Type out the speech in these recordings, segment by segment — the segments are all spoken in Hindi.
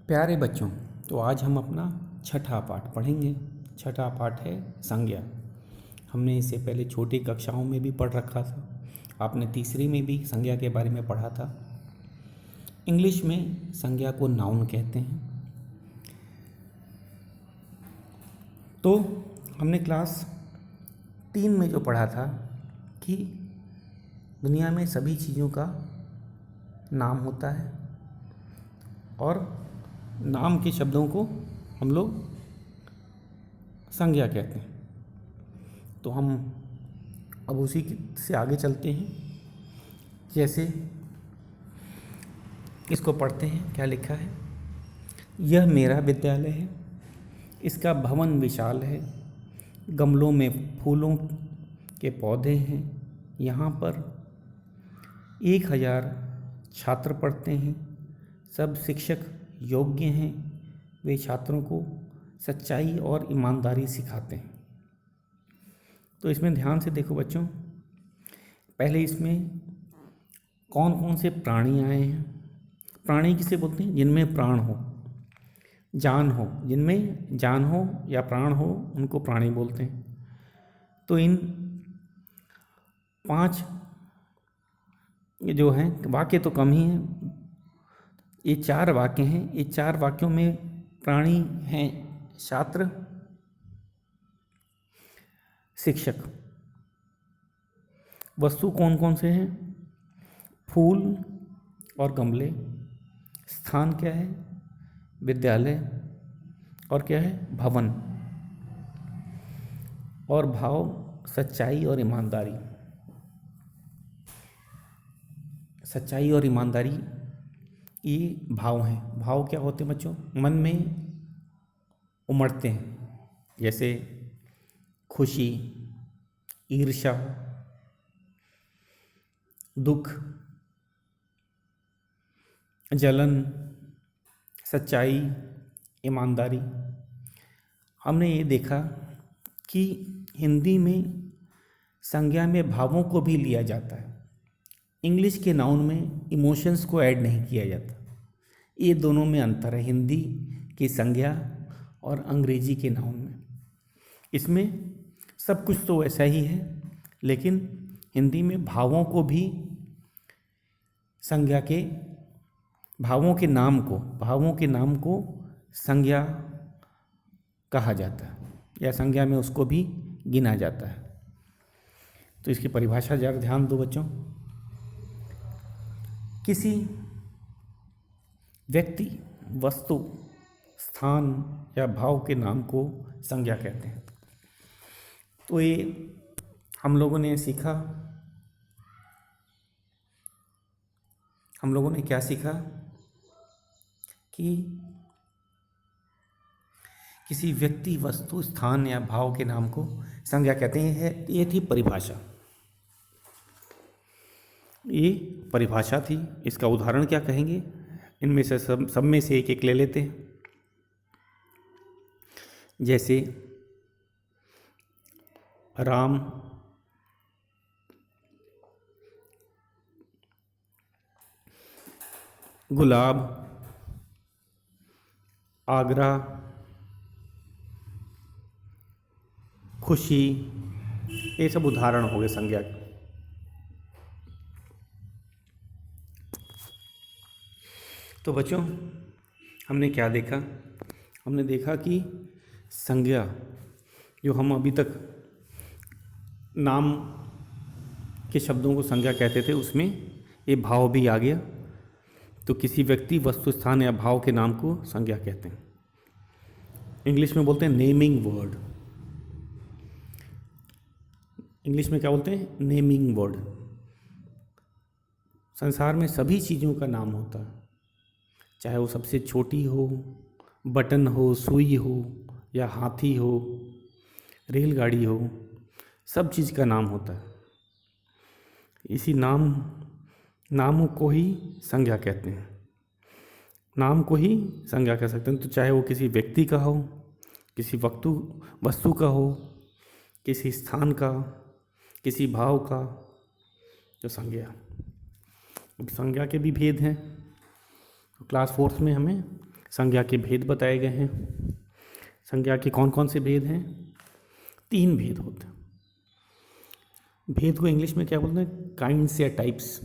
प्यारे बच्चों, तो आज हम अपना छठा पाठ पढ़ेंगे। छठा पाठ है संज्ञा। हमने इससे पहले छोटी कक्षाओं में भी पढ़ रखा था। आपने तीसरी में भी संज्ञा के बारे में पढ़ा था। इंग्लिश में संज्ञा को नाउन कहते हैं। तो हमने क्लास 3 में जो पढ़ा था कि दुनिया में सभी चीज़ों का नाम होता है और नाम के शब्दों को हम लोग संज्ञा कहते हैं। तो हम अब उसी से आगे चलते हैं। जैसे इसको पढ़ते हैं, क्या लिखा है। यह मेरा विद्यालय है, इसका भवन विशाल है, गमलों में फूलों के पौधे हैं, यहाँ पर 1000 छात्र पढ़ते हैं, सब शिक्षक योग्य हैं, वे छात्रों को सच्चाई और ईमानदारी सिखाते हैं। तो इसमें ध्यान से देखो बच्चों, पहले इसमें कौन कौन से प्राणी आए हैं। प्राणी किसे बोलते हैं? जिनमें प्राण हो, जान हो। जिनमें जान हो या प्राण हो उनको प्राणी बोलते हैं। तो इन 5 जो हैं वाक्य तो कम ही हैं, ये 4 वाक्य हैं। ये 4 वाक्यों में प्राणी हैं छात्र, शिक्षक। वस्तु कौन कौन से हैं? फूल और गमले। स्थान क्या है? विद्यालय। और क्या है? भवन। और भाव सच्चाई और ईमानदारी। सच्चाई और ईमानदारी ये भाव हैं। भाव क्या होते हैं बच्चों? मन में उमड़ते हैं, जैसे खुशी, ईर्ष्या, दुख, जलन, सच्चाई, ईमानदारी। हमने ये देखा कि हिंदी में संज्ञा में भावों को भी लिया जाता है। इंग्लिश के नाउन में इमोशंस को ऐड नहीं किया जाता। ये दोनों में अंतर है, हिंदी की संज्ञा और अंग्रेजी के नाउन में। इसमें सब कुछ तो वैसा ही है, लेकिन हिंदी में भावों को भी संज्ञा के भावों के नाम को संज्ञा कहा जाता है, या संज्ञा में उसको भी गिना जाता है। तो इसकी परिभाषा जरा ध्यान दो बच्चों। किसी व्यक्ति, वस्तु, स्थान या भाव के नाम को संज्ञा कहते हैं। तो ये हम लोगों ने क्या सीखा कि किसी व्यक्ति, वस्तु, स्थान या भाव के नाम को संज्ञा कहते हैं। ये थी परिभाषा। ये परिभाषा थी। इसका उदाहरण क्या कहेंगे? इनमें से सब में से एक एक ले लेते हैं। जैसे राम, गुलाब, आगरा, खुशी, ये सब उदाहरण हो गए संज्ञा के। तो बच्चों, हमने क्या देखा? हमने देखा कि संज्ञा, जो हम अभी तक नाम के शब्दों को संज्ञा कहते थे, उसमें ये भाव भी आ गया। तो किसी व्यक्ति, वस्तु, स्थान या भाव के नाम को संज्ञा कहते हैं। इंग्लिश में बोलते हैं नेमिंग वर्ड। इंग्लिश में क्या बोलते हैं? Naming word. संसार में सभी चीज़ों का नाम होता है, चाहे वो सबसे छोटी हो, बटन हो, सुई हो, या हाथी हो, रेलगाड़ी हो, सब चीज़ का नाम होता है। इसी नामों को ही संज्ञा कहते हैं। नाम को ही संज्ञा कह सकते हैं। तो चाहे वो किसी व्यक्ति का हो, किसी वस्तु का हो, किसी स्थान का, किसी भाव का, जो संज्ञा। अब संज्ञा के भी भेद हैं। तो क्लास 4th में हमें संज्ञा के भेद बताए गए हैं। संज्ञा के कौन कौन से भेद हैं? 3 भेद होते हैं। भेद को इंग्लिश में क्या बोलते हैं? काइंड्स या टाइप्स।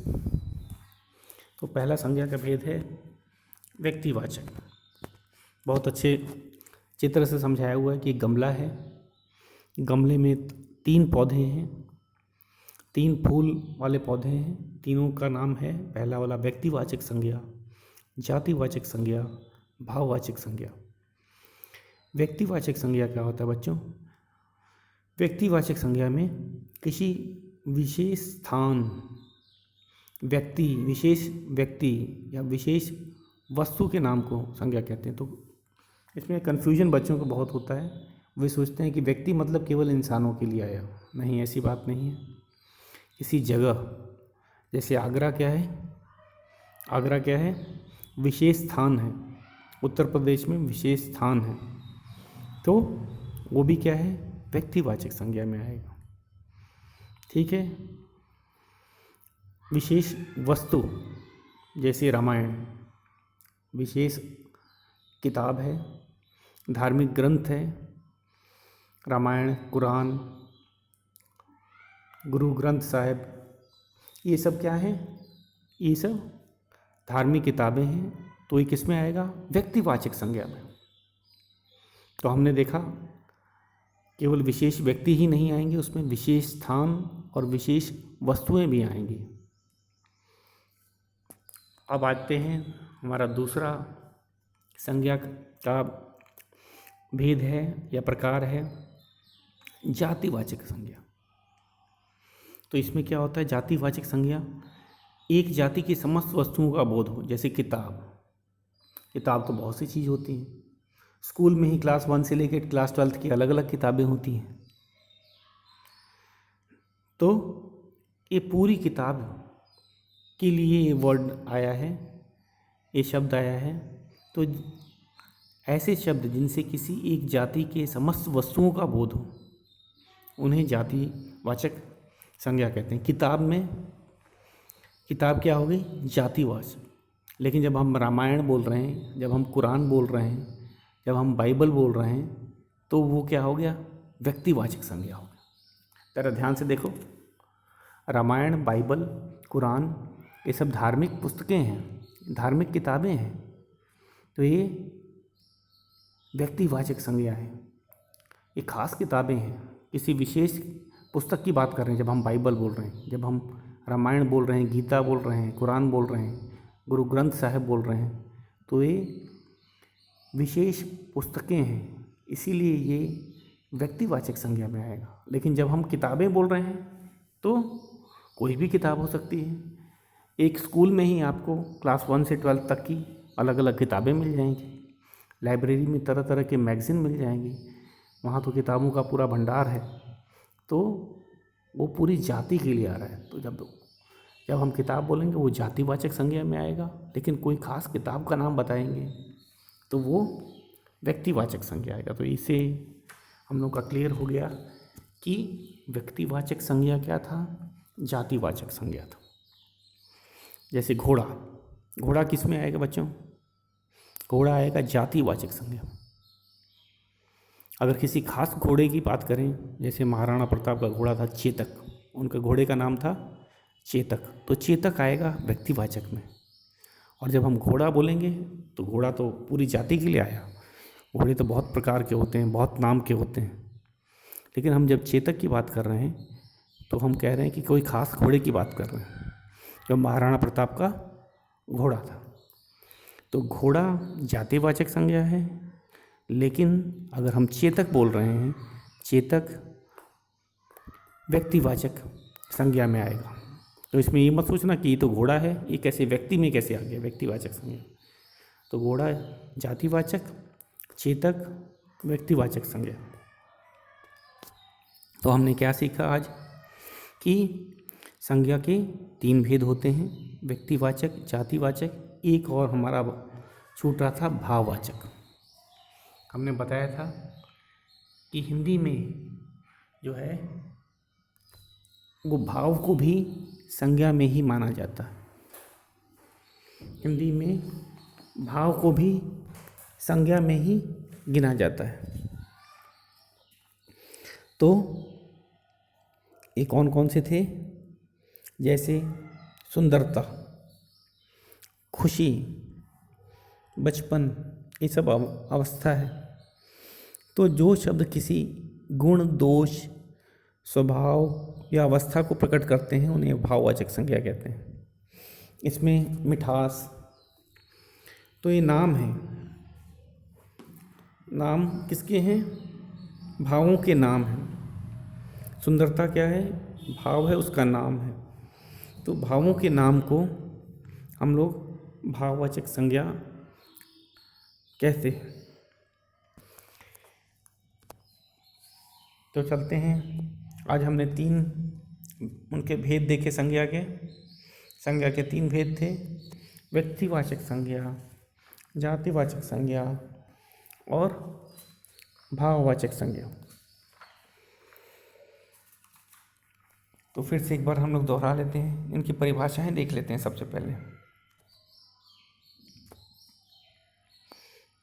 तो पहला संज्ञा का भेद है व्यक्तिवाचक। बहुत अच्छे चित्र से समझाया हुआ है कि गमला है, गमले में 3 पौधे हैं, 3 फूल वाले पौधे हैं। तीनों का नाम है, पहला वाला व्यक्तिवाचक संज्ञा, जातिवाचक संज्ञा, भाववाचक संज्ञा। व्यक्तिवाचक संज्ञा क्या होता है बच्चों? व्यक्तिवाचक संज्ञा में किसी विशेष स्थान, व्यक्ति, विशेष व्यक्ति या विशेष वस्तु के नाम को संज्ञा कहते हैं। तो इसमें कन्फ्यूजन बच्चों को बहुत होता है। वे सोचते हैं कि व्यक्ति मतलब केवल इंसानों के लिए आया। नहीं, ऐसी बात नहीं है। किसी जगह, जैसे आगरा क्या है? आगरा क्या है? विशेष स्थान है, उत्तर प्रदेश में विशेष स्थान है, तो वो भी क्या है? व्यक्तिवाचक संज्ञा में आएगा। ठीक है। विशेष वस्तु, जैसे रामायण विशेष किताब है, धार्मिक ग्रंथ है। रामायण, कुरान, गुरु ग्रंथ साहिब, ये सब क्या है? ये सब धार्मिक किताबें हैं। तो ये किस में आएगा? व्यक्तिवाचक संज्ञा में। तो हमने देखा केवल विशेष व्यक्ति ही नहीं आएंगे, उसमें विशेष स्थान और विशेष वस्तुएं भी आएंगी। अब आते हैं, हमारा दूसरा संज्ञा का भेद है या प्रकार है जातिवाचक संज्ञा। तो इसमें क्या होता है? जातिवाचक संज्ञा, एक जाति की समस्त वस्तुओं का बोध हो। जैसे किताब, किताब तो बहुत सी चीज़ होती हैं। स्कूल में ही क्लास 1 से लेकर क्लास 12 की अलग अलग किताबें होती हैं। तो ये पूरी किताब के लिए ये वर्ड आया है, ये शब्द आया है। तो ऐसे शब्द जिनसे किसी एक जाति के समस्त वस्तुओं का बोध हो, उन्हें जातिवाचक संज्ञा कहते हैं। किताब में, किताब क्या हो गई? जातिवाचक। लेकिन जब हम रामायण बोल रहे हैं, जब हम कुरान बोल रहे हैं, जब हम बाइबल बोल रहे हैं, तो वो क्या हो गया? व्यक्तिवाचक संज्ञा हो गया। जरा ध्यान से देखो, रामायण, बाइबल, कुरान, ये सब धार्मिक पुस्तकें हैं, धार्मिक किताबें हैं। तो ये व्यक्तिवाचक संज्ञा है, ये खास किताबें हैं। किसी विशेष पुस्तक की बात कर रहे हैं जब हम बाइबल बोल रहे हैं, जब हम रामायण बोल रहे हैं, गीता बोल रहे हैं, कुरान बोल रहे हैं, गुरु ग्रंथ साहिब बोल रहे हैं, तो ये विशेष पुस्तकें हैं, इसीलिए ये व्यक्तिवाचक संज्ञा में आएगा। लेकिन जब हम किताबें बोल रहे हैं तो कोई भी किताब हो सकती है। एक स्कूल में ही आपको क्लास 1 से 12 तक की अलग अलग किताबें मिल जाएंगी। लाइब्रेरी में तरह तरह के मैगज़ीन मिल जाएंगी, वहाँ तो किताबों का पूरा भंडार है। तो वो पूरी जाति के लिए आ रहा है। तो जब हम किताब बोलेंगे वो जातिवाचक संज्ञा में आएगा। लेकिन कोई खास किताब का नाम बताएंगे तो वो व्यक्तिवाचक संज्ञा आएगा। तो इससे हम लोग का क्लियर हो गया कि व्यक्तिवाचक संज्ञा क्या था, जातिवाचक संज्ञा था। जैसे घोड़ा, घोड़ा किस में आएगा बच्चों? घोड़ा आएगा जातिवाचक संज्ञा। अगर किसी खास घोड़े की बात करें, जैसे महाराणा प्रताप का घोड़ा था चेतक, उनके घोड़े का नाम था चेतक, तो चेतक आएगा व्यक्तिवाचक में। और जब हम घोड़ा बोलेंगे तो घोड़ा तो पूरी जाति के लिए आया। घोड़े तो बहुत प्रकार के होते हैं, बहुत नाम के होते हैं। लेकिन हम जब चेतक की बात कर रहे हैं तो हम कह रहे हैं कि कोई खास घोड़े की बात कर रहे हैं, जो महाराणा प्रताप का घोड़ा था। तो घोड़ा जातिवाचक संज्ञा है। लेकिन अगर हम चेतक बोल रहे हैं, चेतक व्यक्तिवाचक संज्ञा में आएगा। तो इसमें ये मत सोचना कि ये तो घोड़ा है, ये कैसे व्यक्ति में कैसे आ गया व्यक्तिवाचक संज्ञा। तो घोड़ा जातिवाचक, चेतक व्यक्तिवाचक संज्ञा। तो हमने क्या सीखा आज? कि संज्ञा के 3 भेद होते हैं, व्यक्तिवाचक, जातिवाचक, एक और हमारा छूट रहा था भाववाचक। हमने बताया था कि हिंदी में जो है वो भाव को भी संज्ञा में ही माना जाता है। हिंदी में भाव को भी संज्ञा में ही गिना जाता है। तो ये कौन कौन से थे? जैसे सुंदरता, खुशी, बचपन, ये सब अवस्था है। तो जो शब्द किसी गुण, दोष, स्वभाव या अवस्था को प्रकट करते हैं उन्हें भाववाचक संज्ञा कहते हैं। इसमें मिठास, तो ये नाम है। नाम किसके हैं? भावों के नाम हैं। सुंदरता क्या है? भाव है, उसका नाम है। तो भावों के नाम को हम लोग भाववाचक संज्ञा कहते हैं। तो चलते हैं, आज हमने 3 उनके भेद देखे संज्ञा के। संज्ञा के 3 भेद थे: व्यक्तिवाचक संज्ञा, जातिवाचक संज्ञा और भाववाचक संज्ञा। तो फिर से एक बार हम लोग दोहरा लेते हैं, इनकी परिभाषाएं देख लेते हैं। सबसे पहले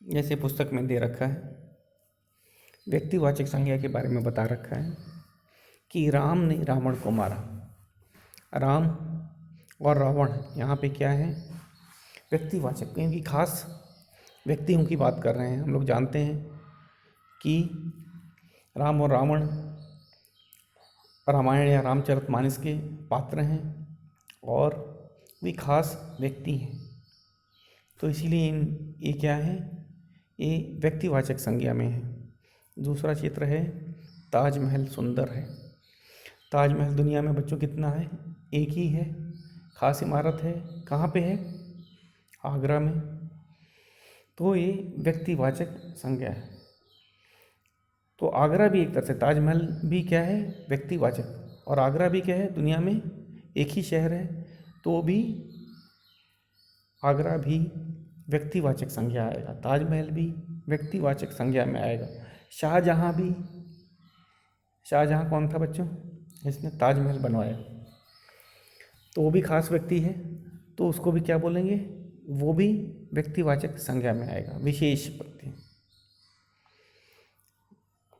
जैसे पुस्तक में दे रखा है, व्यक्तिवाचक संज्ञा के बारे में बता रखा है कि राम ने रावण को मारा। राम और रावण यहाँ पे क्या है? व्यक्तिवाचक, क्योंकि खास व्यक्तियों की बात कर रहे हैं। हम लोग जानते हैं कि राम और रावण रामायण या रामचरितमानस के पात्र हैं और वे खास व्यक्ति हैं। तो इसीलिए ये क्या है? ये व्यक्तिवाचक संज्ञा में है। दूसरा चित्र है ताजमहल सुंदर है। ताजमहल दुनिया में बच्चों कितना है? एक ही है, खास इमारत है। कहाँ पे है? आगरा में। तो ये व्यक्तिवाचक संज्ञा है। तो आगरा भी एक तरह से, ताजमहल भी क्या है? व्यक्तिवाचक। और आगरा भी क्या है? दुनिया में एक ही शहर है, तो भी आगरा भी व्यक्तिवाचक संज्ञा आएगा। ताजमहल भी व्यक्तिवाचक संज्ञा में आएगा। शाहजहाँ भी, शाहजहाँ कौन था बच्चों? इसने ताजमहल बनवाया, तो वो भी खास व्यक्ति है, तो उसको भी क्या बोलेंगे? वो भी व्यक्तिवाचक संज्ञा में आएगा, विशेष व्यक्ति।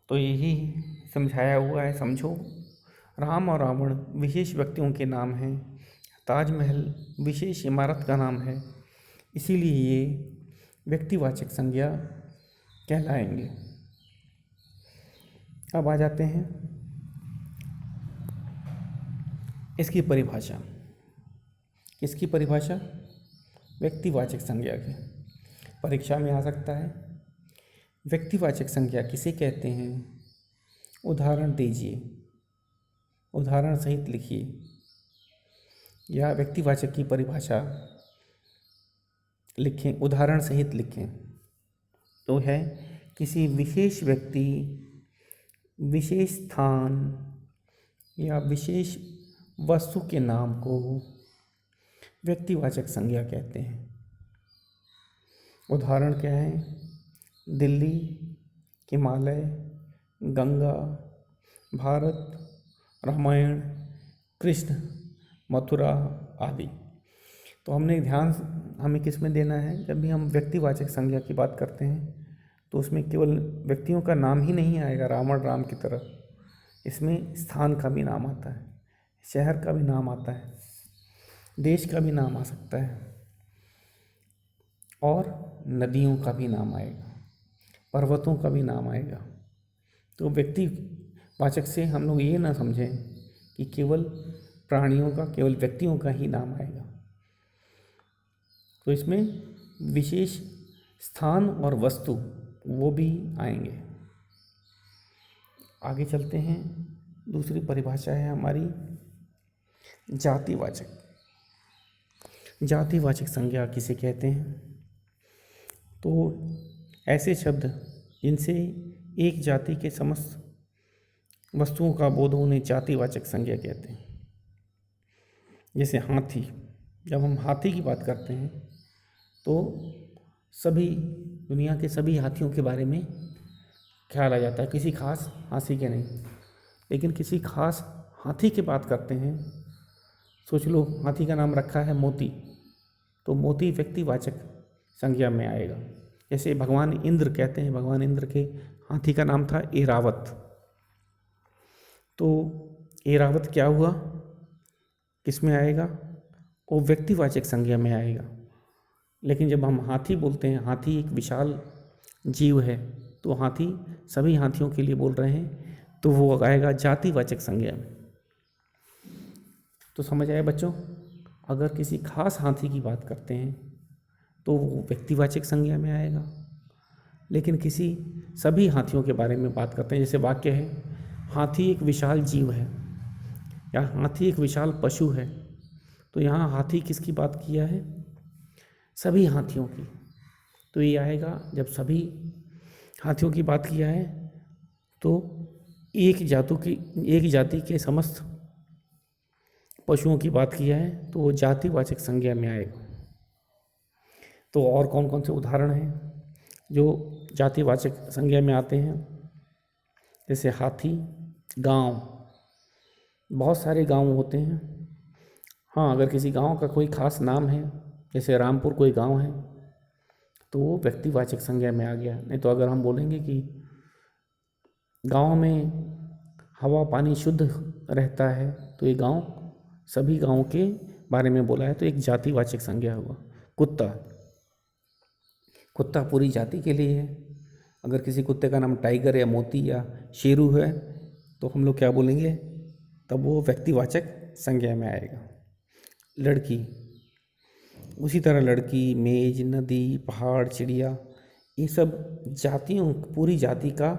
तो यही समझाया हुआ है, समझो। राम और रावण विशेष व्यक्तियों के नाम हैं, ताजमहल विशेष इमारत का नाम है, इसीलिए ये व्यक्तिवाचक संज्ञा कहलाएंगे। अब आ जाते हैं इसकी परिभाषा। किसकी परिभाषा? व्यक्तिवाचक संज्ञा की। परीक्षा में आ सकता है। व्यक्तिवाचक संज्ञा किसे कहते हैं? उदाहरण दीजिए, उदाहरण सहित लिखिए, या व्यक्तिवाचक की परिभाषा लिखें, उदाहरण सहित लिखें। तो है किसी विशेष व्यक्ति, विशेष स्थान या विशेष वस्तु के नाम को व्यक्तिवाचक संज्ञा कहते हैं। उदाहरण क्या है? दिल्ली, हिमालय, गंगा, भारत, रामायण, कृष्ण, मथुरा आदि। तो हमें किस में देना है? जब भी हम व्यक्तिवाचक संज्ञा की बात करते हैं तो उसमें केवल व्यक्तियों का नाम ही नहीं आएगा रावण राम की तरह। इसमें स्थान का भी नाम आता है, शहर का भी नाम आता है, देश का भी नाम आ सकता है, और नदियों का भी नाम आएगा, पर्वतों का भी नाम आएगा। तो व्यक्तिवाचक से हम लोग ये ना समझें कि केवल प्राणियों का, केवल व्यक्तियों का ही नाम आएगा। तो इसमें विशेष स्थान और वस्तु वो भी आएंगे। आगे चलते हैं। दूसरी परिभाषा है हमारी जातिवाचक। जातिवाचक संज्ञा किसे कहते हैं? तो ऐसे शब्द जिनसे एक जाति के समस्त वस्तुओं का बोध हो उन्हें जातिवाचक संज्ञा कहते हैं। जैसे हाथी, जब हम हाथी की बात करते हैं तो सभी, दुनिया के सभी हाथियों के बारे में ख्याल आ जाता है, किसी खास हाथी के नहीं। लेकिन किसी खास हाथी की बात करते हैं, सोच लो हाथी का नाम रखा है मोती, तो मोती व्यक्तिवाचक संज्ञा में आएगा। जैसे भगवान इंद्र कहते हैं, भगवान इंद्र के हाथी का नाम था ऐरावत। तो ऐरावत क्या हुआ, किस में आएगा, वो व्यक्तिवाचक संज्ञा में आएगा। लेकिन जब हम हाथी बोलते हैं, हाथी एक विशाल जीव है, तो हाथी सभी हाथियों के लिए बोल रहे हैं, तो वो आएगा जातिवाचक संज्ञा में। तो समझ आया बच्चों, अगर किसी खास हाथी की बात करते हैं तो वो व्यक्तिवाचक संज्ञा में आएगा। लेकिन किसी सभी हाथियों के बारे में बात करते हैं, जैसे वाक्य है हाथी एक विशाल जीव है या हाथी एक विशाल पशु है, तो यहाँ हाथी किसकी बात किया है, सभी हाथियों की। तो ये आएगा, जब सभी हाथियों की बात किया है तो एक जाति के समस्त पशुओं की बात किया है, तो वो जातिवाचक संज्ञा में आएगा। तो और कौन कौन से उदाहरण हैं जो जातिवाचक संज्ञा में आते हैं, जैसे हाथी, गांव, बहुत सारे गांव होते हैं। हाँ, अगर किसी गांव का कोई खास नाम है, जैसे रामपुर कोई गांव है, तो वो व्यक्तिवाचक संज्ञा में आ गया। नहीं तो अगर हम बोलेंगे कि गांव में हवा पानी शुद्ध रहता है, तो ये गांव सभी गांवों के बारे में बोला है, तो एक जातिवाचक संज्ञा हुआ। कुत्ता पूरी जाति के लिए है। अगर किसी कुत्ते का नाम टाइगर या मोती या शेरू है, तो हम लोग क्या बोलेंगे, तब वो व्यक्तिवाचक संज्ञा में आएगा। लड़की, उसी तरह लड़की, मेज, नदी, पहाड़, चिड़िया, ये सब जातियों, पूरी जाति का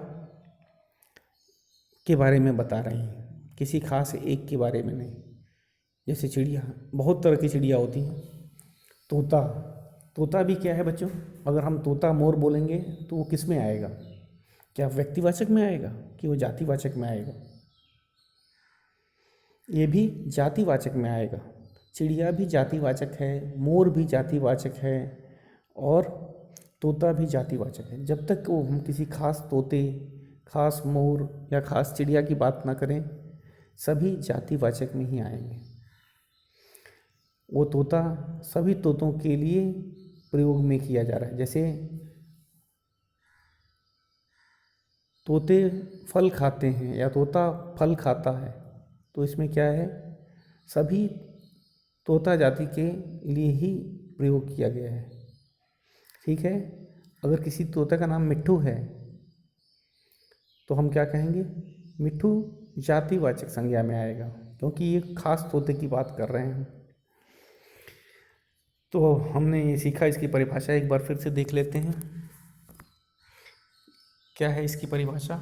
के बारे में बता रहे हैं, किसी खास एक के बारे में नहीं। जैसे चिड़िया, बहुत तरह की चिड़िया होती हैं। तोता भी क्या है बच्चों, अगर हम तोता मोर बोलेंगे तो वो किस में आएगा, क्या व्यक्तिवाचक में आएगा कि वो जातिवाचक में आएगा, ये भी जातिवाचक में आएगा। चिड़िया भी जातिवाचक है, मोर भी जातिवाचक है और तोता भी जातिवाचक है। जब तक वो हम किसी खास तोते, खास मोर या खास चिड़िया की बात ना करें, सभी जातिवाचक में ही आएंगे। वो तोता सभी तोतों के लिए प्रयोग में किया जा रहा है। जैसे तोते फल खाते हैं या तोता फल खाता है, तो इसमें क्या है, सभी तोता जाति के लिए ही प्रयोग किया गया है। ठीक है, अगर किसी तोते का नाम मिट्ठू है, तो हम क्या कहेंगे, मिट्ठू जातिवाचक संज्ञा में आएगा, क्योंकि ये खास तोते की बात कर रहे हैं। तो हमने ये सीखा, इसकी परिभाषा एक बार फिर से देख लेते हैं। क्या है इसकी परिभाषा?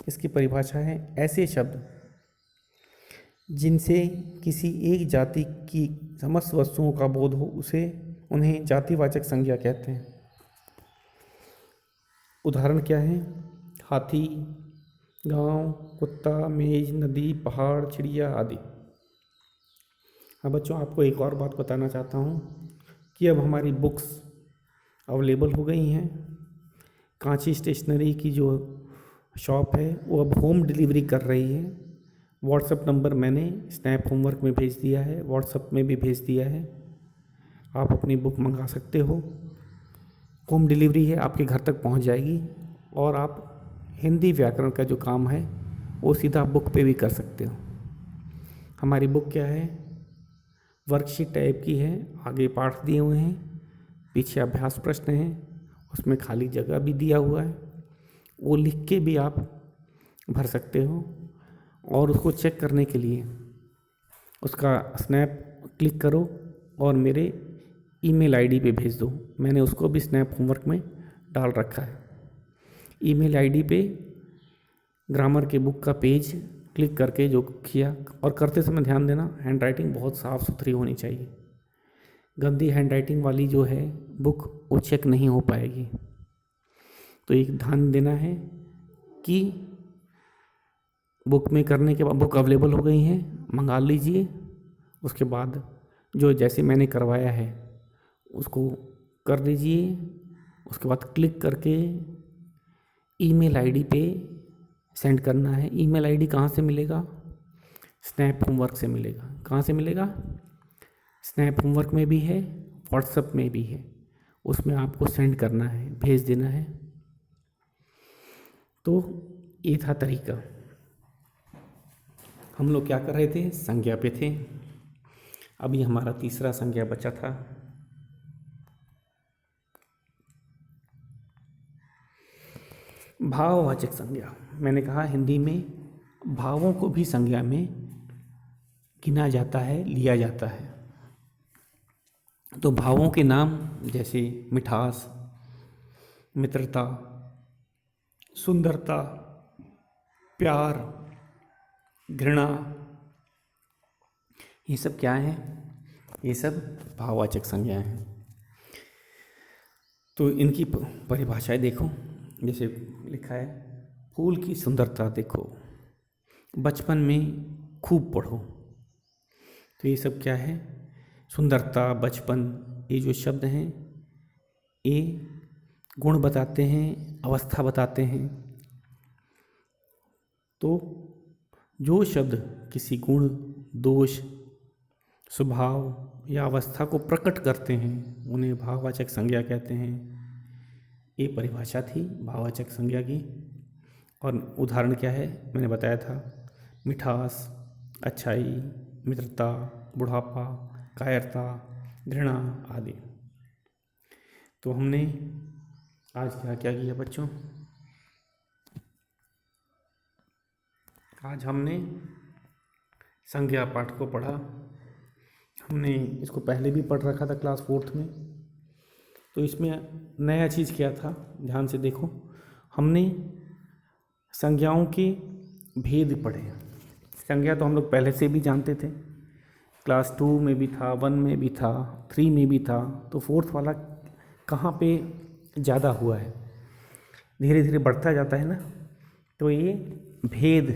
इसकी परिभाषा है ऐसे शब्द जिनसे किसी एक जाति की समस्त वस्तुओं का बोध हो, उन्हें जातिवाचक संज्ञा कहते हैं। उदाहरण क्या है? हाथी, गांव, कुत्ता, मेज, नदी, पहाड़, चिड़िया आदि। हाँ बच्चों, आपको एक और बात बताना चाहता हूँ कि अब हमारी बुक्स अवेलेबल हो गई हैं। कांची स्टेशनरी की जो शॉप है वो अब होम डिलीवरी कर रही है। व्हाट्सएप नंबर मैंने स्नैप होमवर्क में भेज दिया है, व्हाट्सएप में भी भेज दिया है। आप अपनी बुक मंगा सकते हो, होम डिलीवरी है, आपके घर तक पहुंच जाएगी। और आप हिंदी व्याकरण का जो काम है वो सीधा बुक पे भी कर सकते हो। हमारी बुक क्या है, वर्कशीट टाइप की है, आगे पाठ दिए हुए हैं, पीछे अभ्यास प्रश्न हैं, उसमें खाली जगह भी दिया हुआ है, वो लिख के भी आप भर सकते हो। और उसको चेक करने के लिए उसका स्नैप क्लिक करो और मेरे ईमेल आईडी पे भेज दो। मैंने उसको भी स्नैप होमवर्क में डाल रखा है। ईमेल आईडी पे ग्रामर के बुक का पेज क्लिक करके जो किया, और करते समय ध्यान देना हैंड राइटिंग बहुत साफ़ सुथरी होनी चाहिए। गंदी हैंड राइटिंग वाली जो है बुक वो चेक नहीं हो पाएगी। तो एक ध्यान देना है कि बुक में करने के बाद बुक अवेलेबल हो गई हैं, मंगा लीजिए। उसके बाद जो जैसे मैंने करवाया है उसको कर दीजिए। उसके बाद क्लिक करके ईमेल आईडी पे सेंड करना है। ईमेल आईडी कहाँ से मिलेगा? स्नैप होमवर्क से मिलेगा। कहाँ से मिलेगा? स्नैप होमवर्क में भी है, व्हाट्सएप में भी है। उसमें आपको सेंड करना है, भेज देना है। तो ये था तरीका। हम लोग क्या कर रहे थे, संज्ञा पे थे। अभी हमारा तीसरा संज्ञा बचा था। भाववाचक संज्ञा। मैंने कहा हिंदी में भावों को भी संज्ञा में गिना जाता है, लिया जाता है। तो भावों के नाम जैसे मिठास, मित्रता, सुंदरता, प्यार, घृणा, ये सब क्या है? ये सब भाववाचक संज्ञाएं हैं। तो इनकी परिभाषाएं देखो। जैसे लिखा है, फूल की सुंदरता देखो, बचपन में खूब पढ़ो। तो ये सब क्या है? सुंदरता, बचपन, ये जो शब्द हैं ये गुण बताते हैं, अवस्था बताते हैं। तो जो शब्द किसी गुण, दोष, स्वभाव या अवस्था को प्रकट करते हैं उन्हें भाववाचक संज्ञा कहते हैं। ये परिभाषा थी भाववाचक संज्ञा की। और उदाहरण क्या है, मैंने बताया था, मिठास, अच्छाई, मित्रता, बुढ़ापा, कायरता, घृणा आदि। तो हमने आज क्या क्या किया बच्चों? आज हमने संज्ञा पाठ को पढ़ा। हमने इसको पहले भी पढ़ रखा था क्लास 4th में। तो इसमें नया चीज़ क्या था, ध्यान से देखो। हमने संज्ञाओं के भेद पढ़े। संज्ञा तो हम लोग पहले से भी जानते थे, क्लास 2 में भी था, 1 में भी था, 3 में भी था। तो 4th वाला कहाँ पे ज़्यादा हुआ है, धीरे धीरे बढ़ता जाता है ना। तो ये भेद,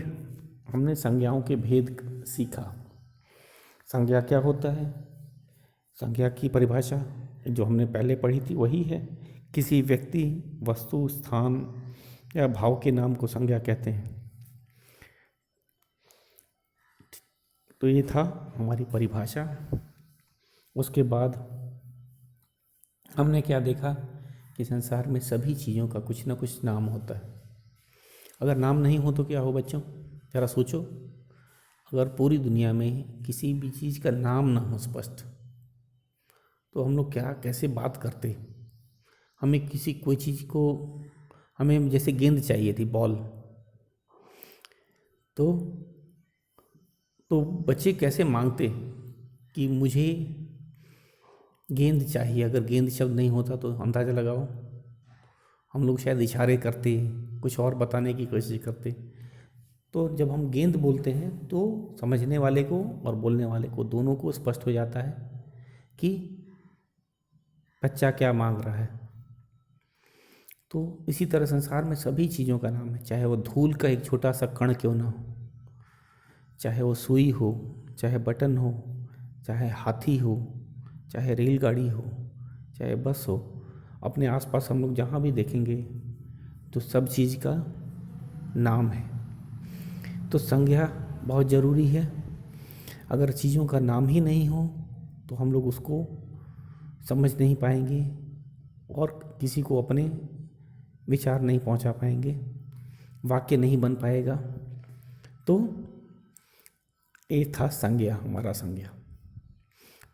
हमने संज्ञाओं के भेद सीखा। संज्ञा क्या होता है? संज्ञा की परिभाषा जो हमने पहले पढ़ी थी वही है। किसी व्यक्ति, वस्तु, स्थान या भाव के नाम को संज्ञा कहते हैं। तो ये था हमारी परिभाषा। उसके बाद हमने क्या देखा कि संसार में सभी चीज़ों का कुछ ना कुछ नाम होता है। अगर नाम नहीं हो तो क्या हो बच्चों? ज़रा सोचो, अगर पूरी दुनिया में किसी भी चीज़ का नाम ना हो स्पष्ट, तो हम लोग क्या, कैसे बात करते? हमें किसी कोई चीज़ को, हमें जैसे गेंद चाहिए थी, बॉल, तो बच्चे कैसे मांगते कि मुझे गेंद चाहिए? अगर गेंद शब्द नहीं होता तो अंदाज़ा लगाओ, हम लोग शायद इशारे करते, कुछ और बताने की कोशिश करते। तो जब हम गेंद बोलते हैं तो समझने वाले को और बोलने वाले को, दोनों को स्पष्ट हो जाता है कि बच्चा क्या मांग रहा है। तो इसी तरह संसार में सभी चीज़ों का नाम है, चाहे वो धूल का एक छोटा सा कण क्यों ना हो, चाहे वो सुई हो, चाहे बटन हो, चाहे हाथी हो, चाहे रेलगाड़ी हो, चाहे बस हो। अपने आसपास हम लोग जहाँ भी देखेंगे तो सब चीज़ का नाम है। तो संज्ञा बहुत ज़रूरी है। अगर चीज़ों का नाम ही नहीं हो तो हम लोग उसको समझ नहीं पाएंगे और किसी को अपने विचार नहीं पहुंचा पाएंगे, वाक्य नहीं बन पाएगा। तो ये था संज्ञा, हमारा संज्ञा।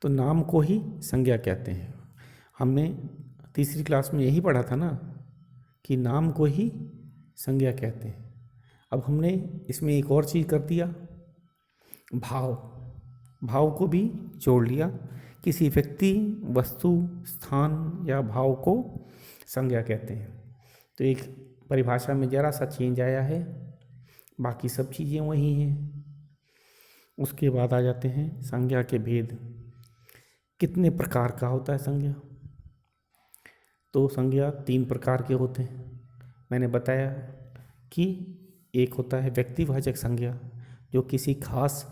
तो नाम को ही संज्ञा कहते हैं। हमने तीसरी क्लास में यही पढ़ा था ना कि नाम को ही संज्ञा कहते हैं। अब हमने इसमें एक और चीज़ कर दिया, भाव को भी जोड़ लिया। किसी व्यक्ति, वस्तु, स्थान या भाव को संज्ञा कहते हैं। तो एक परिभाषा में ज़रा सा चेंज आया है, बाकी सब चीज़ें वही हैं। उसके बाद आ जाते हैं संज्ञा के भेद। कितने प्रकार का होता है संज्ञा? तो संज्ञा 3 प्रकार के होते हैं। मैंने बताया कि एक होता है व्यक्तिवाचक संज्ञा, जो किसी खास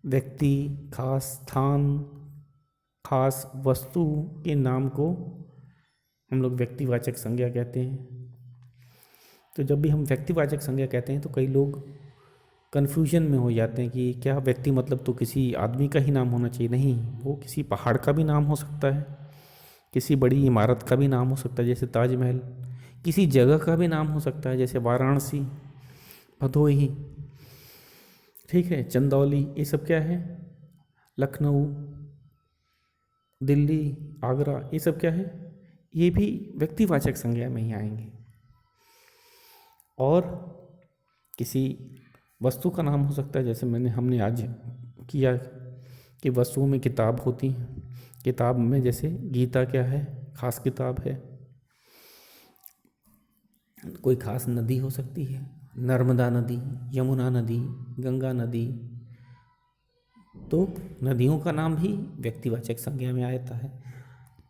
व्यक्ति, खास स्थान, खास वस्तु के नाम को हम लोग व्यक्तिवाचक संज्ञा कहते हैं। तो जब भी हम व्यक्तिवाचक संज्ञा कहते हैं तो कई लोग कन्फ्यूजन में हो जाते हैं कि क्या व्यक्ति मतलब तो किसी आदमी का ही नाम होना चाहिए? नहीं, वो किसी पहाड़ का भी नाम हो सकता है, किसी बड़ी इमारत का भी नाम हो सकता है जैसे ताजमहल, किसी जगह का भी नाम हो सकता है जैसे वाराणसी, भदोही, ठीक है, चंदौली, ये सब क्या है, लखनऊ, दिल्ली, आगरा, ये सब क्या है, ये भी व्यक्तिवाचक संज्ञा में ही आएंगे। और किसी वस्तु का नाम हो सकता है जैसे हमने आज किया कि वस्तुओं में किताब होती हैं, किताब में जैसे गीता क्या है, खास किताब है। कोई खास नदी हो सकती है, नर्मदा नदी, यमुना नदी, गंगा नदी। तो नदियों का नाम भी व्यक्तिवाचक संज्ञा में आता है।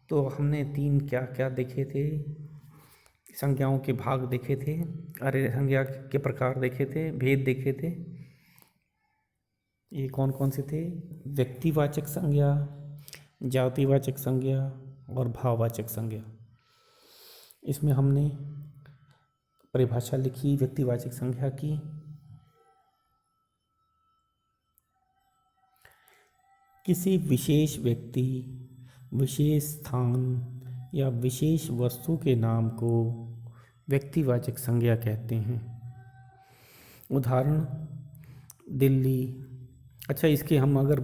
तो हमने 3 क्या क्या देखे थे, संज्ञाओं के भाग देखे थे, अरे संज्ञा के प्रकार देखे थे, भेद देखे थे। ये कौन कौन से थे? व्यक्तिवाचक संज्ञा, जातिवाचक संज्ञा और भाववाचक संज्ञा। इसमें हमने परिभाषा लिखी व्यक्तिवाचक संज्ञा की। किसी विशेष व्यक्ति, विशेष स्थान या विशेष वस्तु के नाम को व्यक्तिवाचक संज्ञा कहते हैं। उदाहरण दिल्ली। अच्छा, इसके हम अगर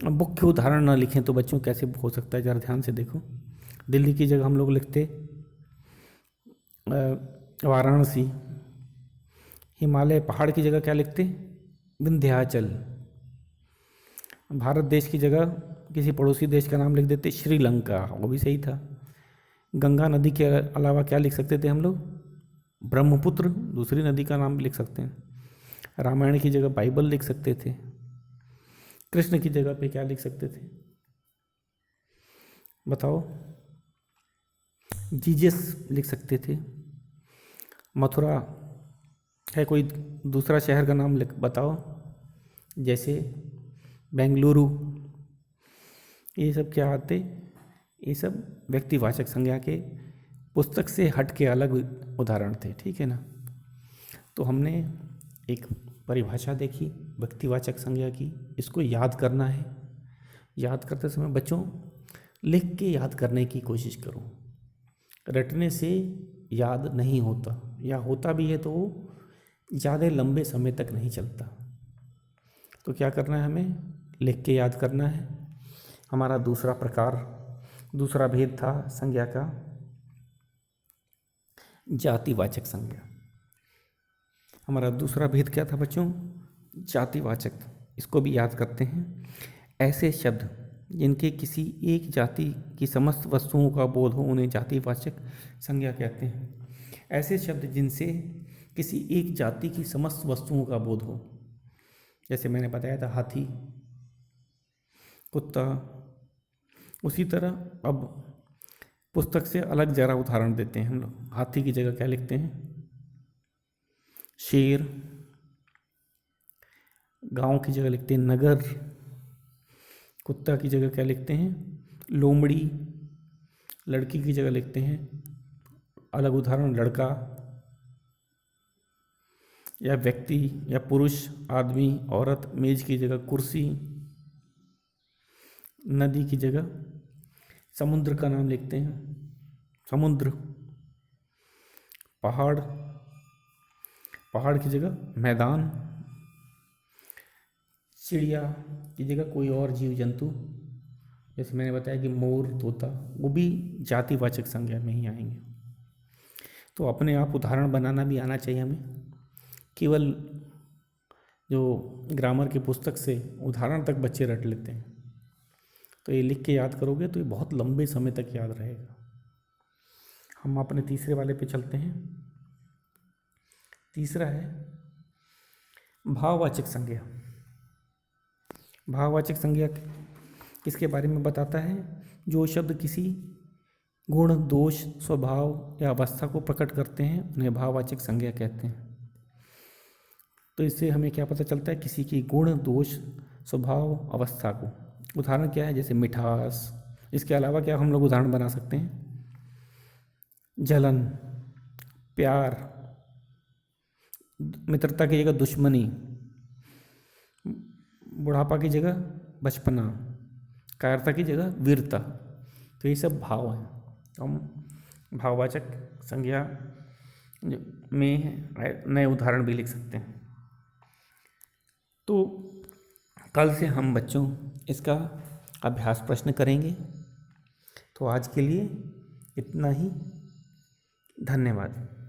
मुख्य उदाहरण ना लिखें तो बच्चों कैसे हो सकता है, ज़रा ध्यान से देखो। दिल्ली की जगह हम लोग लिखते वाराणसी। हिमालय पहाड़ की जगह क्या लिखते? विंध्याचल। भारत देश की जगह किसी पड़ोसी देश का नाम लिख देते श्रीलंका, वो भी सही था। गंगा नदी के अलावा क्या लिख सकते थे हम लोग? ब्रह्मपुत्र, दूसरी नदी का नाम लिख सकते हैं। रामायण की जगह बाइबल लिख सकते थे। कृष्ण की जगह पे क्या लिख सकते थे बताओ? जीजस लिख सकते थे। मथुरा है, कोई दूसरा शहर का नाम लिख बताओ, जैसे बेंगलुरु। ये सब क्या आते? ये सब व्यक्तिवाचक संज्ञा के पुस्तक से हट के अलग उदाहरण थे, ठीक है ना। तो हमने एक परिभाषा देखी व्यक्तिवाचक संज्ञा की, इसको याद करना है। याद करते समय बच्चों लिख के याद करने की कोशिश करो। रटने से याद नहीं होता, या होता भी है तो वो ज़्यादा लंबे समय तक नहीं चलता। तो क्या करना है, हमें लिख के याद करना है। हमारा दूसरा प्रकार, दूसरा भेद था संज्ञा का जातिवाचक संज्ञा। हमारा दूसरा भेद क्या था बच्चों? जातिवाचक। इसको भी याद करते हैं। ऐसे शब्द जिनके किसी एक जाति की समस्त वस्तुओं का बोध हो उन्हें जातिवाचक संज्ञा कहते हैं। ऐसे शब्द जिनसे किसी एक जाति की समस्त वस्तुओं का बोध हो, जैसे मैंने बताया था हाथी, कुत्ता। उसी तरह अब पुस्तक से अलग जरा उदाहरण देते हैं हम लोग। हाथी की जगह क्या लिखते हैं? शेर। गांव की जगह लिखते हैं नगर। कुत्ता की जगह क्या लिखते हैं? लोमड़ी। लड़की की जगह लिखते हैं अलग उदाहरण लड़का, या व्यक्ति या पुरुष, आदमी, औरत। मेज की जगह कुर्सी। नदी की जगह समुद्र का नाम लिखते हैं समुद्र। पहाड़, पहाड़ की जगह मैदान। चिड़िया की जगह कोई और जीव जंतु, जैसे मैंने बताया कि मोर, तोता, वो भी जातिवाचक संज्ञा में ही आएंगे। तो अपने आप उदाहरण बनाना भी आना चाहिए हमें। केवल जो ग्रामर की पुस्तक से उदाहरण तक बच्चे रट लेते हैं, तो ये लिख के याद करोगे तो ये बहुत लंबे समय तक याद रहेगा। हम अपने तीसरे वाले पे चलते हैं। तीसरा है भाववाचक संज्ञा। भाववाचक संज्ञा किसके बारे में बताता है? जो शब्द किसी गुण, दोष, स्वभाव या अवस्था को प्रकट करते हैं उन्हें भाववाचक संज्ञा कहते हैं। तो इससे हमें क्या पता चलता है? किसी की गुण, दोष, स्वभाव, अवस्था को। उदाहरण क्या है? जैसे मिठास। इसके अलावा क्या हम लोग उदाहरण बना सकते हैं? जलन, प्यार, मित्रता की जगह दुश्मनी, बुढ़ापा की जगह बचपना, कायरता की जगह वीरता। तो ये सब भाव हैं। हम भाववाचक संज्ञा में नए उदाहरण भी लिख सकते हैं। तो कल से हम बच्चों इसका अभ्यास प्रश्न करेंगे। तो आज के लिए इतना ही। धन्यवाद।